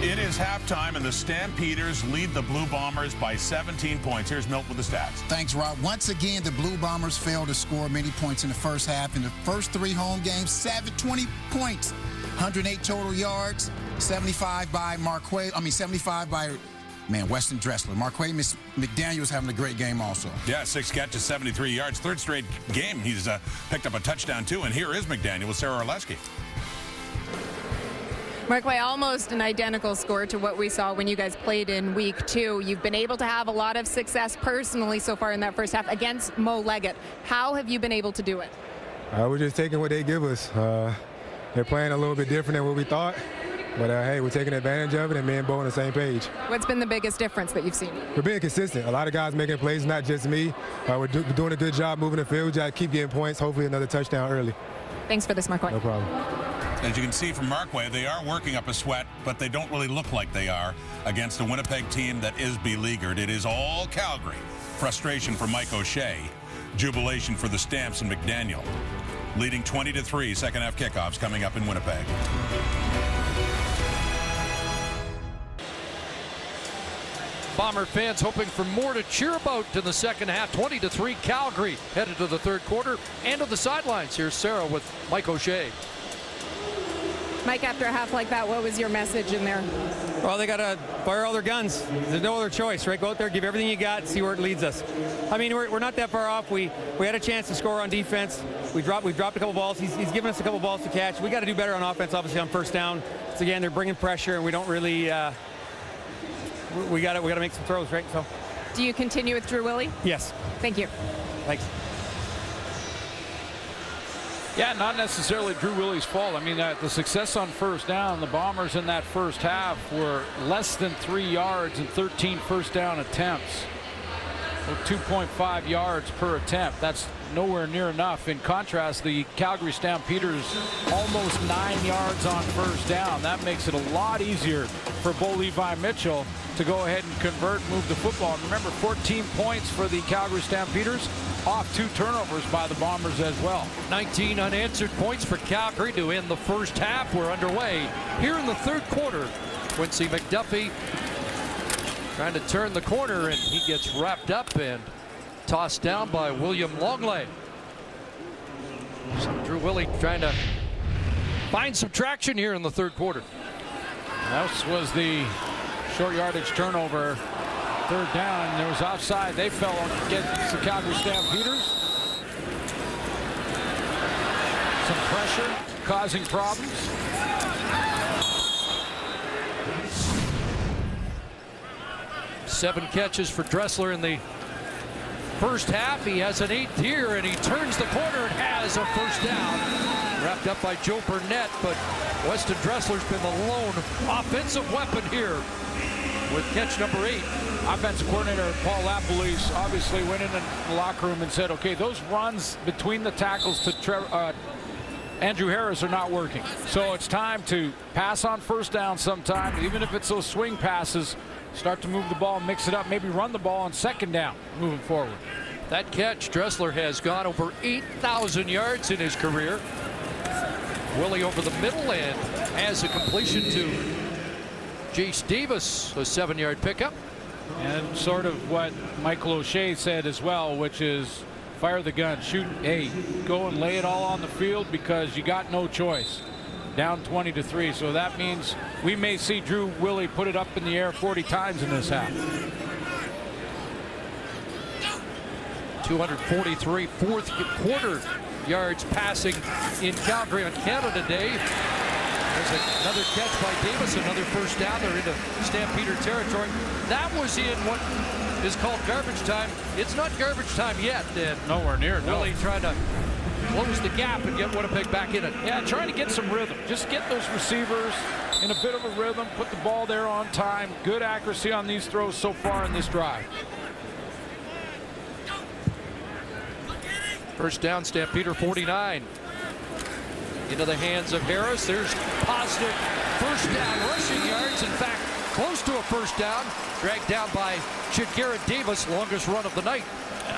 It is halftime, and the Stampeders lead the Blue Bombers by 17 points. Here's Milt with the stats. Thanks, Rob. Once again, the Blue Bombers failed to score many points in the first half. In the first 3 home games, 20 points, 108 total yards, 75 by Weston Dressler. Marquay McDaniel is having a great game also. Yeah, 6 catches, 73 yards. Third straight game, he's picked up a touchdown, too. And here is McDaniel with Sarah Orleski. Marquay, almost an identical score to what we saw when you guys played in week 2. You've been able to have a lot of success personally so far in that first half against Mo Leggett. How have you been able to do it? We're just taking what they give us. They're playing a little bit different than what we thought. But, hey, we're taking advantage of it, and me and Bo on the same page. What's been the biggest difference that you've seen? We're being consistent. A lot of guys making plays, not just me. We're doing a good job moving the field. Just keep getting points, hopefully another touchdown early. Thanks for this, Marquay. No problem. As you can see from Marquay, they are working up a sweat, but they don't really look like they are against a Winnipeg team that is beleaguered. It is all Calgary. Frustration for Mike O'Shea. Jubilation for the Stamps and McDaniel. Leading 20-3, second half kickoffs coming up in Winnipeg. Bomber fans hoping for more to cheer about in the second half. 20-3 Calgary headed to the third quarter and to the sidelines. Here's Sarah with Mike O'Shea. Mike, after a half like that, what was your message in there? Well, they got to fire all their guns. There's no other choice, right? Go out there, give everything you got, see where it leads us. I mean, we're not that far off. We had a chance to score on defense. We dropped a couple balls. He's given us a couple balls to catch. We got to do better on offense, obviously, on first down. So, again, they're bringing pressure, and we don't really we got to make some throws, right? So. Do you continue with Drew Willie? Yes. Thank you. Thanks. Yeah, not necessarily Drew Willie's fault. I mean, the success on first down, the Bombers in that first half were less than 3 yards and 13 first down attempts. Well, 2.5 yards per attempt. That's nowhere near enough. In contrast, the Calgary Stampeders almost 9 yards on first down. That makes it a lot easier for Bo Levi Mitchell to go ahead and convert and move the football. And remember, 14 points for the Calgary Stampeders off 2 turnovers by the Bombers as well. 19 unanswered points for Calgary to end the first half. We're underway here in the third quarter. Quincy McDuffie trying to turn the corner, and he gets wrapped up and tossed down by William Longley. So Drew Willie trying to find some traction here in the third quarter. That was the short yardage turnover. Third down, there was offside. They fell against the Calgary Stampeders. Some pressure causing problems. Seven catches for Dressler in the first half. He has an 8th here, and he turns the corner and has a first down. Wrapped up by Joe Burnett, but Weston Dressler's been the lone offensive weapon here with catch number 8. Offensive coordinator Paul Lapolis obviously went in the locker room and said, okay, those runs between the tackles to Andrew Harris are not working. So it's time to pass on first down sometime, even if it's those swing passes. Start to move the ball, mix it up, maybe run the ball on second down moving forward. That catch, Dressler has gone over 8,000 yards in his career. Willie over the middle and has a completion to Jace Davis, a 7-yard pickup. And sort of what Michael O'Shea said as well, which is fire the gun, shoot, hey, go and lay it all on the field because you got no choice. Down 20-3, so that means we may see Drew Willie put it up in the air 40 times in this half. 243 fourth quarter yards passing in Calgary on Canada Day. There's another catch by Davis, another first down. They're into Stampeder territory. That was in what is called garbage time. It's not garbage time yet. And nowhere near. Willie trying to close the gap and get Winnipeg back in it. Yeah, trying to get some rhythm. Just get those receivers in a bit of a rhythm. Put the ball there on time. Good accuracy on these throws so far in this drive. First down, Stampeder 49. Into the hands of Harris. There's positive first down rushing yards. In fact, close to a first down. Dragged down by Garrett Davis, longest run of the night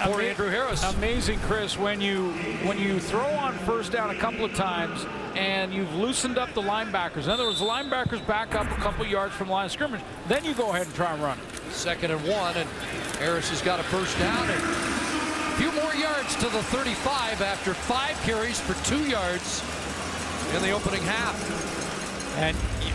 for Andrew Harris. Amazing, Chris, when you throw on first down a couple of times and you've loosened up the linebackers. In other words, the linebackers back up a couple yards from the line of scrimmage. Then you go ahead and try and run it. 2nd and 1, and Harris has got a first down. And a few more yards to the 35 after 5 carries for 2 yards in the opening half.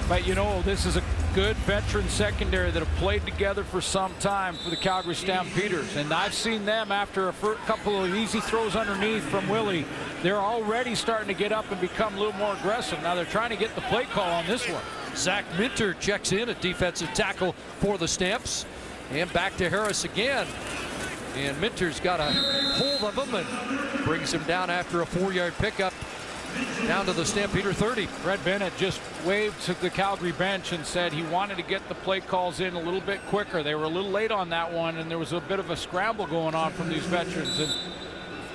But you know, this is a good veteran secondary that have played together for some time for the Calgary Stampeders. And I've seen them after a couple of easy throws underneath from Willie. They're already starting to get up and become a little more aggressive. Now they're trying to get the play call on this one. Zach Minter checks in at defensive tackle for the Stamps. And back to Harris again. And Minter's got a hold of him and brings him down after a 4-yard pickup. Down to the Stampeder 30. Fred Bennett just waved to the Calgary bench and said he wanted to get the play calls in a little bit quicker. They were a little late on that one, and there was a bit of a scramble going on from these veterans. And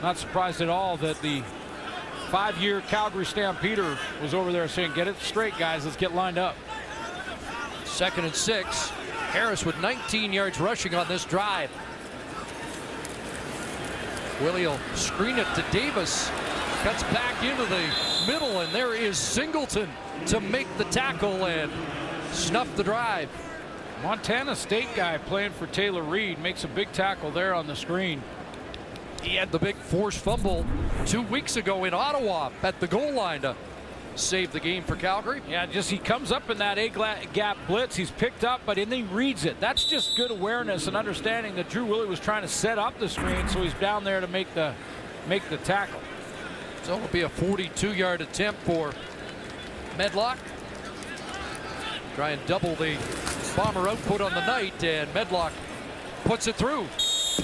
not surprised at all that the 5-year Calgary Stampeder was over there saying, get it straight, guys, let's get lined up. 2nd and 6. Harris with 19 yards rushing on this drive. Willie will screen it to Davis. Cuts back into the middle, and there is Singleton to make the tackle and snuff the drive. Montana State guy playing for Taylor Reed makes a big tackle there on the screen. He had the big forced fumble 2 weeks ago in Ottawa at the goal line to save the game for Calgary. Yeah, just he comes up in that A-gap blitz. He's picked up, but then he reads it. That's just good awareness and understanding that Drew Willie was trying to set up the screen, so he's down there to make the tackle. So it'll be a 42-yard attempt for Medlock. Try and double the Bomber output on the night, and Medlock puts it through. So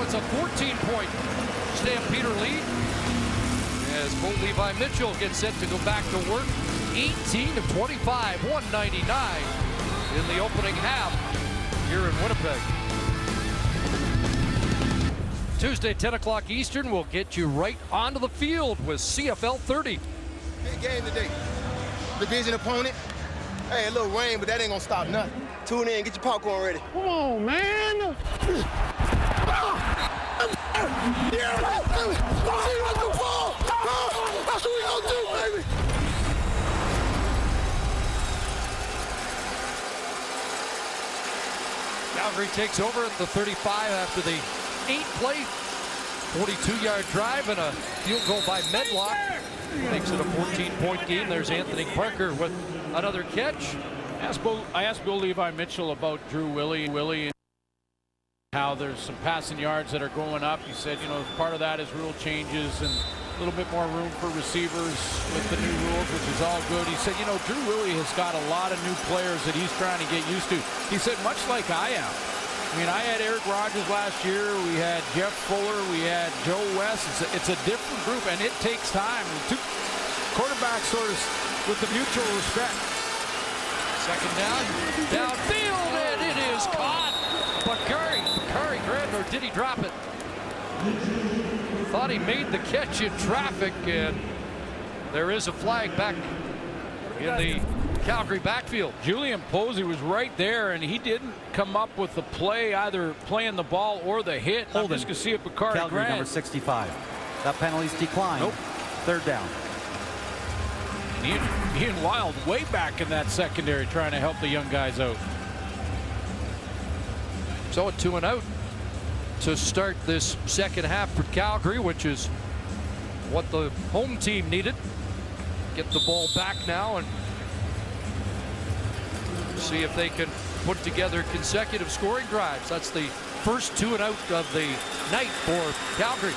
it's a 14-point Stampeder lead as Bo Levi Mitchell gets set to go back to work. 18 of 25, 199 in the opening half here in Winnipeg. Tuesday, 10 o'clock Eastern, will get you right onto the field with CFL 30. Big game today. Division opponent. Hey, a little rain, but that ain't gonna stop nothing. Tune in, get your popcorn ready. Come on, man. That's what we gonna do, baby. Calgary takes over at the 35 after the 8-play, 42-yard drive and a field goal by Medlock. Makes it a 14-point game. There's Anthony Parker with another catch. I asked Bill Levi Mitchell about Drew Willie and how there's some passing yards that are going up. He said, you know, part of that is rule changes and a little bit more room for receivers with the new rules, which is all good. He said, you know, Drew Willie has got a lot of new players that he's trying to get used to. He said, much like I am. I mean, I had Eric Rogers last year. We had Jeff Fuller. We had Joe West. It's a different group, and it takes time. Two quarterbacks sort of with the mutual respect. Second down, downfield, and it is caught. Bakari grabbed, or did he drop it? Thought he made the catch in traffic, and there is a flag back in the Calgary backfield. Julian Posey was right there, and he didn't come up with the play, either playing the ball or the hit. I'm just going to see if Bakari Calgary Grant. number 65. That penalty's declined. Nope. 3rd down. Ian Wild way back in that secondary trying to help the young guys out. So a 2 and out to start this second half for Calgary, which is what the home team needed. Get the ball back now and see if they can put together consecutive scoring drives. That's the first 2 and out of the night for Calgary.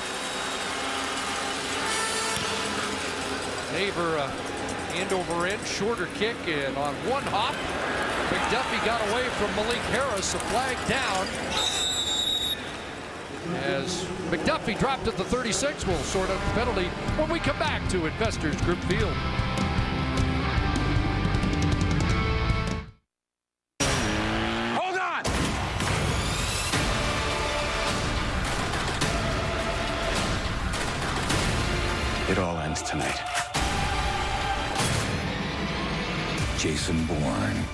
Neighbor end over end, shorter kick, and on one hop, McDuffie got away from Malik Harris. A flag down as McDuffie dropped at the 36. We'll sort out the penalty when we come back to Investors Group Field. Hold on. It all ends tonight. Jason Bourne.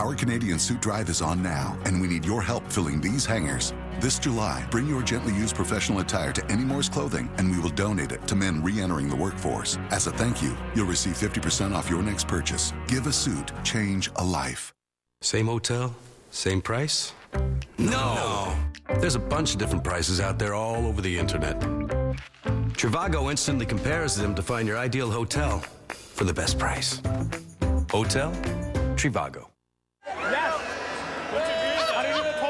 Our Canadian Suit Drive is on now, and we need your help filling these hangars. This July, bring your gently used professional attire to Any Moore's Clothing, and we will donate it to men re-entering the workforce. As a thank you, you'll receive 50% off your next purchase. Give a suit, change a life. Same hotel, same price? No! There's a bunch of different prices out there all over the internet. Trivago instantly compares them to find your ideal hotel for the best price. Hotel Trivago.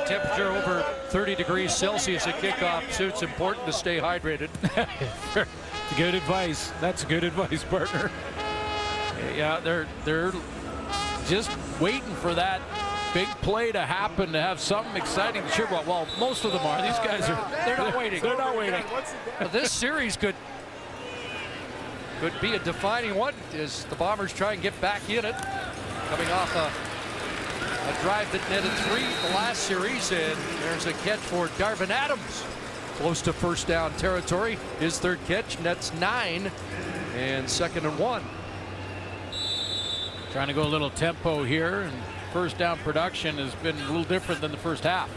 Temperature over 30 degrees Celsius at kickoff, so it's important to stay hydrated. Good advice. That's good advice, partner. Yeah, they're just waiting for that big play to happen, to have something exciting to cheer about. Well, most of them are. These guys they're not waiting. They're not waiting. But this series could be a defining one as the Bombers try and get back in it. Coming off a drive that netted 3 the last series, and there's a catch for Darvin Adams. Close to first down territory. His third catch nets 9, and 2nd and 1. Trying to go a little tempo here, and first down production has been a little different than the first half.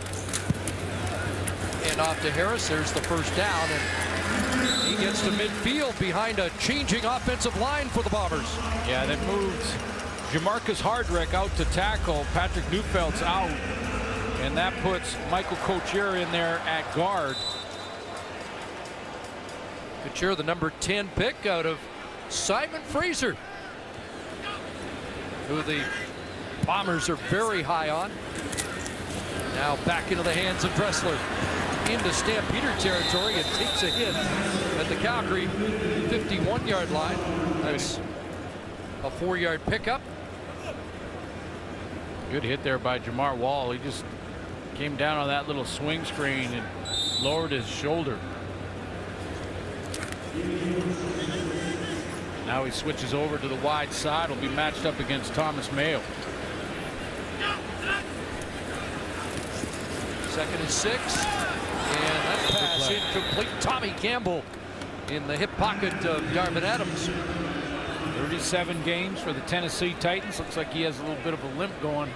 And off to Harris. There's the first down, and he gets to midfield behind a changing offensive line for the Bombers. Yeah, that moved Jamarcus Hardrick out to tackle. Patrick Neufeld's out, and that puts Michael Couture in there at guard. Couture, the number 10 pick out of Simon Fraser, who the Bombers are very high on. Now back into the hands of Dressler. Into Stampeder territory and takes a hit at the Calgary 51-yard line. That's a 4-yard pickup. Good hit there by Jamar Wall. He just came down on that little swing screen and lowered his shoulder. Now he switches over to the wide side. Will be matched up against Thomas Mayo. 2nd and 6. And that pass incomplete. Tommy Campbell in the hip pocket of Darvin Adams. 37 games for the Tennessee Titans. Looks like he has a little bit of a limp going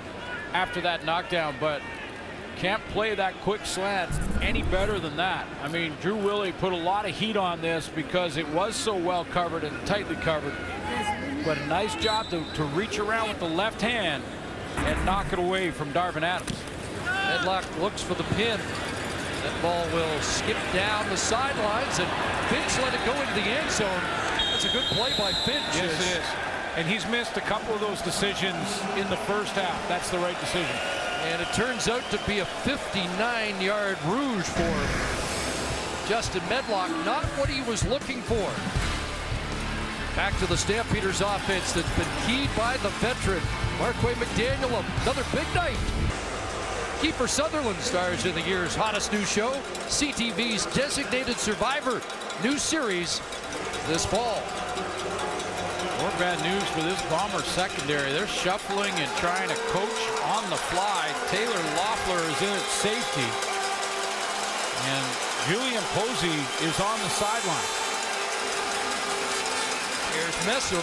after that knockdown, but can't play that quick slant any better than that. I mean, Drew Willie put a lot of heat on this because it was so well covered and tightly covered. But a nice job to reach around with the left hand and knock it away from Darvin Adams. Medlock looks for the pin. That ball will skip down the sidelines, and Finch let it go into the end zone. That's a good play by Finch. Yes, it is. And he's missed a couple of those decisions in the first half. That's the right decision. And it turns out to be a 59-yard rouge for Justin Medlock. Not what he was looking for. Back to the Stampeders offense that's been keyed by the veteran Marquay McDaniel. Another big night. Kiefer Sutherland stars in the year's hottest new show, CTV's Designated Survivor. New series this fall. More bad news for this Bomber secondary. They're shuffling and trying to coach on the fly. Taylor Loeffler is in at safety, and Julian Posey is on the sideline. Here's Messam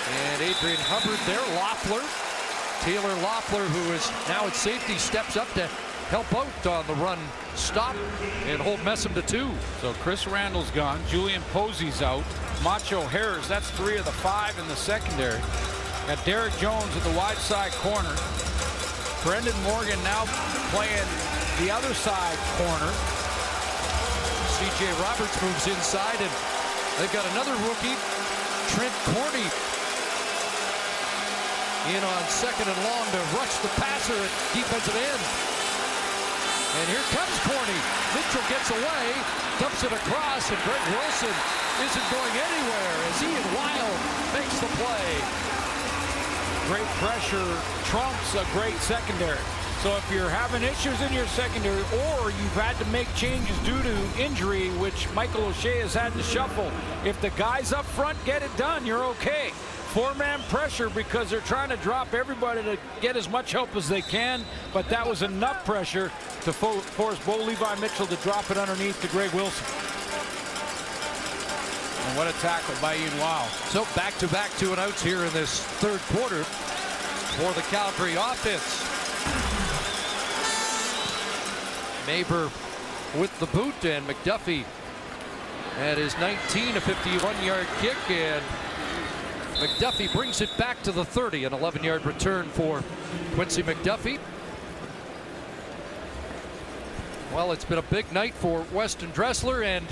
and Adrian Hubbard there. Loeffler. Taylor Loeffler, who is now at safety, steps up to help out on the run stop and hold Messam to 2. So Chris Randall's gone. Julian Posey's out. Macho Harris, that's 3 of the 5 in the secondary. Got Derek Jones at the wide side corner. Brendan Morgan now playing the other side corner. C.J. Roberts moves inside, and they've got another rookie, Trent Corney, in on 2nd and long to rush the passer at defensive end. And here comes Corney. Mitchell gets away, dumps it across, and Greg Wilson isn't going anywhere as Ian Wild makes the play. Great pressure trumps a great secondary. So if you're having issues in your secondary, or you've had to make changes due to injury, which Michael O'Shea has had to shuffle, if the guys up front get it done, you're okay. 4-man pressure because they're trying to drop everybody to get as much help as they can, but that was enough pressure to force Bo Levi Mitchell to drop it underneath to Greg Wilson. And what a tackle by Ian Wild. So back-to-back 2-and-outs here in this third quarter. for the Calgary offense. Maber with the boot, and McDuffie at his 19, a 51-yard kick, and McDuffie brings it back to the 30, an 11-yard return for Quincy McDuffie. Well, it's been a big night for Weston Dressler, and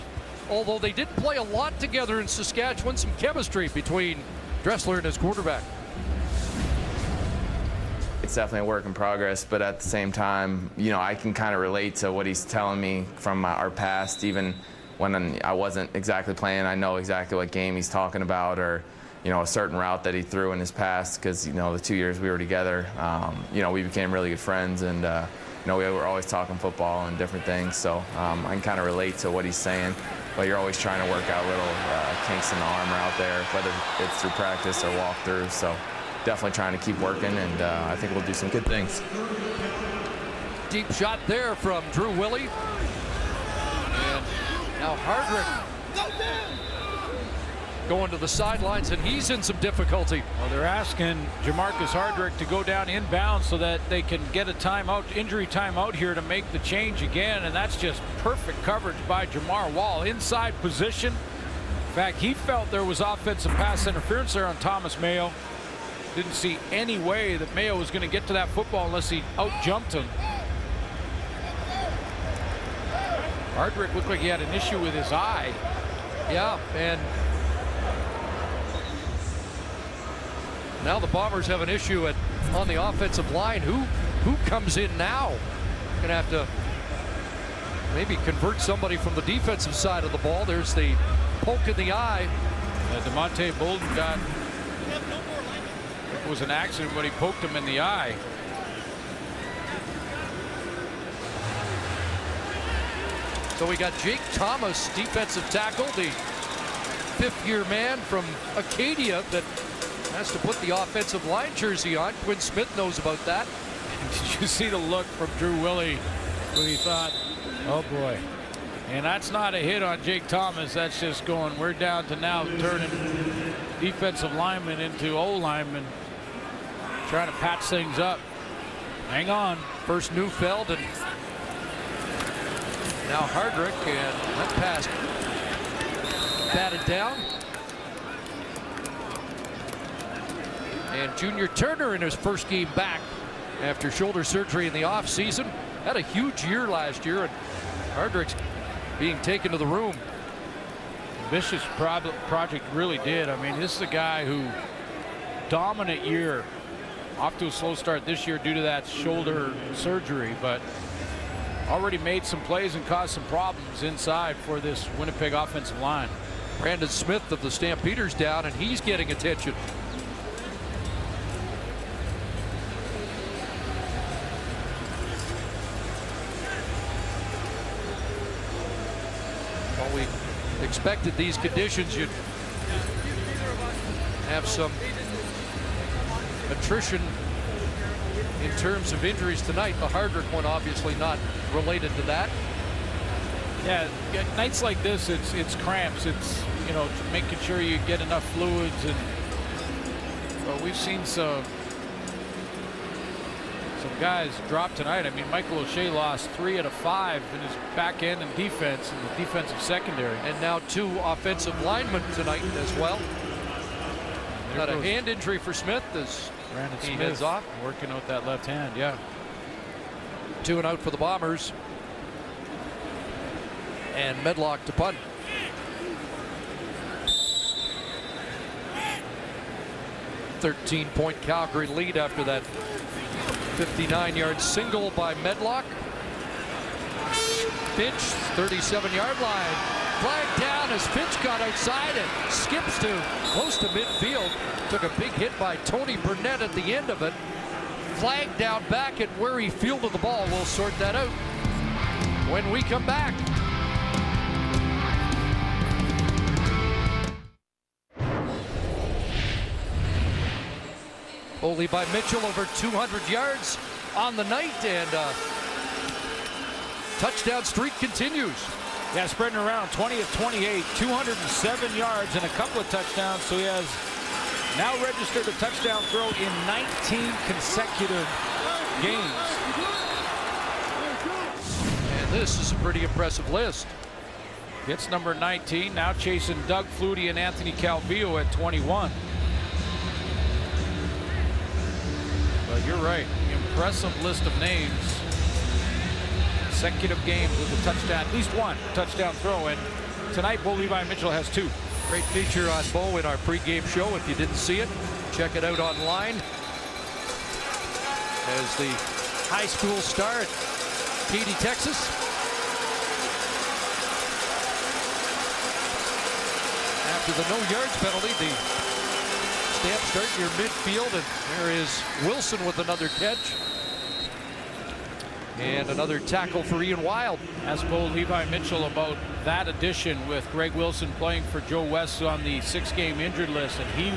although they did play a lot together in Saskatchewan, some chemistry between Dressler and his quarterback. It's definitely a work in progress, but at the same time, you know, I can kind of relate to what he's telling me from our past. Even when I wasn't exactly playing, I know exactly what game he's talking about, or, you know, a certain route that he threw in his past, because, you know, the 2 years we were together, you know, we became really good friends, and, you know, we were always talking football and different things, so I can kind of relate to what he's saying. But you're always trying to work out little kinks in the armor out there, whether it's through practice or walkthroughs. So definitely trying to keep working, and I think we'll do some good things. Deep shot there from Drew Willie. And now Hardrick going to the sidelines, and he's in some difficulty. Well, they're asking Jamarcus Hardrick to go down inbounds so that they can get a timeout, injury timeout here to make the change again, and that's just perfect coverage by Jamar Wall. Inside position. In fact, he felt there was offensive pass interference there on Thomas Mayo. Didn't see any way that Mayo was going to get to that football unless he out-jumped him. Hardrick looked like he had an issue with his eye. Yeah, and now the Bombers have an issue on the offensive line. Who comes in now? Gonna have to maybe convert somebody from the defensive side of the ball. There's the poke in the eye. DeMonte Bolden got, it was an accident when he poked him in the eye. So we got Jake Thomas, defensive tackle, the fifth-year man from Acadia that has to put the offensive line jersey on. Quinn Smith knows about that. Did you see the look from Drew Willie when he thought, oh boy. And that's not a hit on Jake Thomas. That's just going, we're down to now turning defensive linemen into O-linemen, trying to patch things up. Hang on. First Neufeld, and now Hardrick, and that pass batted down. And Junior Turner in his first game back after shoulder surgery in the offseason. Had a huge year last year, and Hardrick's being taken to the room. Vicious project really did. I mean, this is a guy who, dominant year, off to a slow start this year due to that shoulder surgery, but already made some plays and caused some problems inside for this Winnipeg offensive line. Brandon Smith of the Stampeders down, and he's getting attention. Well, we expected these conditions. You'd have some attrition in terms of injuries tonight. The Hardrick one obviously not related to that. Yeah, nights like this, it's cramps. It's, you know, making sure you get enough fluids, and well, we've seen some guys drop tonight. I mean, Michael O'Shea lost 3 out of 5 in his back end and defense in the defensive secondary. And now 2 offensive linemen tonight as well. Got a hand injury for Smith as Brandon he Smith heads off. Working out that left hand, yeah. 2 and out for the Bombers. And Medlock to punt. .13-point Calgary lead after that 59-yard single by Medlock. Finch, 37-yard line. Flag down as Finch got outside and skips to close to midfield. Took a big hit by Tony Burnett at the end of it. Flag down back at where he fielded the ball. We'll sort that out when we come back. Only by Mitchell, over 200 yards on the night, and touchdown streak continues. Yeah, spreading around, 20 of 28, 207 yards and a couple of touchdowns, so he has now registered a touchdown throw in 19 consecutive games. And this is a pretty impressive list. It's number 19, now chasing Doug Flutie and Anthony Calvillo at 21. But you're right, impressive list of names. Consecutive games with a touchdown, at least one touchdown throw, and tonight Bo Levi Mitchell has 2. Great feature on Bo in our pregame show. If you didn't see it, check it out online. As the high school star at Katy, Texas. After the no yards penalty, the Stamp start near midfield, and there is Wilson with another catch. And another tackle for Ian Wild. Asked Bo Levi Mitchell about that addition with Greg Wilson playing for Joe West on the 6-game injured list, and he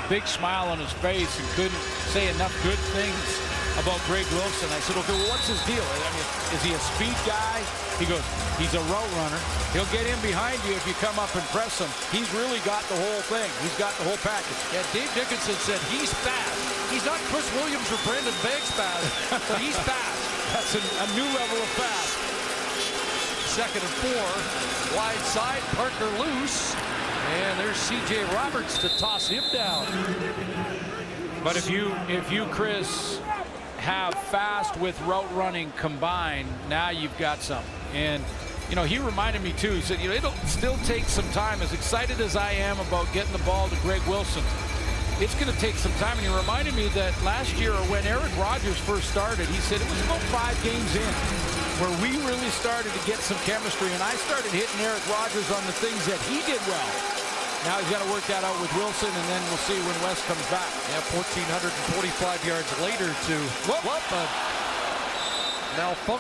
big smile on his face and couldn't say enough good things about Greg Wilson. I said, okay, well, what's his deal? I mean, is he a speed guy? He goes, he's a route runner. He'll get in behind you if you come up and press him. He's really got the whole thing. He's got the whole package. Yeah, Dave Dickinson said he's fast. He's not Chris Williams or Brandon Banks fast, but he's fast. That's a new level of fast. 2nd and 4. Wide side, Parker loose. And there's C.J. Roberts to toss him down. But if you, Chris, have fast with route running combined, now you've got something. And, you know, he reminded me, too. He said, you know, it'll still take some time. As excited as I am about getting the ball to Greg Wilson, it's going to take some time. And he reminded me that last year, when Eric Rogers first started, he said it was about 5 games in where we really started to get some chemistry. And I started hitting Eric Rogers on the things that he did well. Now he's got to work that out with Wilson, and then we'll see when West comes back. Yeah, 1,445 yards later to whoop, a malfunction.